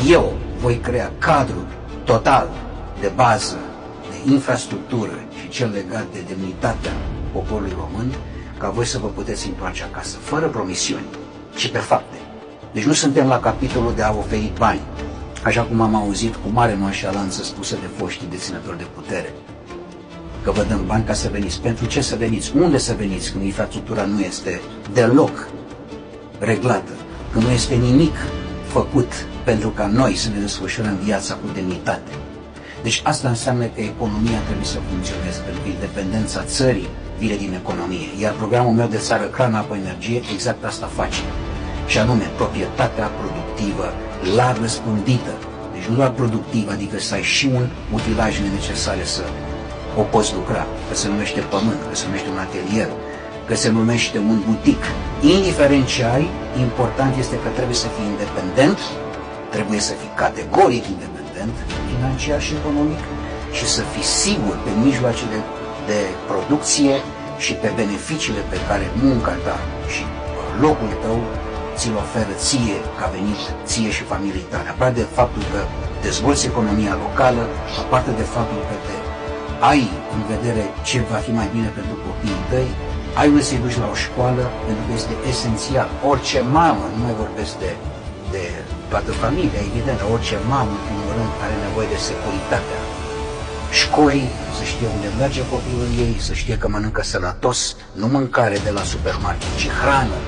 Eu voi crea cadrul total de bază, de infrastructură și cel legat de demnitatea poporului român, ca voi să vă puteți întoarce acasă, fără promisiuni, ci pe fapte. Deci nu suntem la capitolul de a oferi bani, așa cum am auzit cu mare nonșalanță spusă de foștii deținători de putere, că vă dăm bani ca să veniți. Pentru ce să veniți? Unde să veniți când infrastructura nu este deloc reglată, când nu este nimic făcut pentru ca noi să ne desfășurăm viața cu demnitate? Deci asta înseamnă că economia trebuie să funcționeze, pentru că independența țării vine din economie. Iar programul meu de țară, Hrana, Apă, Energie, exact asta face. Și anume, proprietatea productivă larg răspândită. Deci nu doar productivă, adică să ai și utilajele necesare să o poți lucra, că se numește pământ, că se numește un atelier, că se numește un butic. Indiferent ce ai, important este că trebuie să fii independent, trebuie să fii categoric independent, financiar și economic, și să fii sigur pe mijloacele de producție și pe beneficiile pe care munca ta și locul tău ți-l oferă ție ca venit, ție și familiei tale. Aparte de faptul că dezvolți economia locală, aparte de faptul că te ai în vedere ce va fi mai bine pentru copiii tăi, ai unde să-i duci la o școală, pentru că este esențial. Orice mamă, nu mai vorbesc de toată familia, evident, orice mamă, în primul rând, are nevoie de securitatea școlii, să știe unde merge copilul ei, să știe că mănâncă sănătos, nu mâncare de la supermarket, ci hrană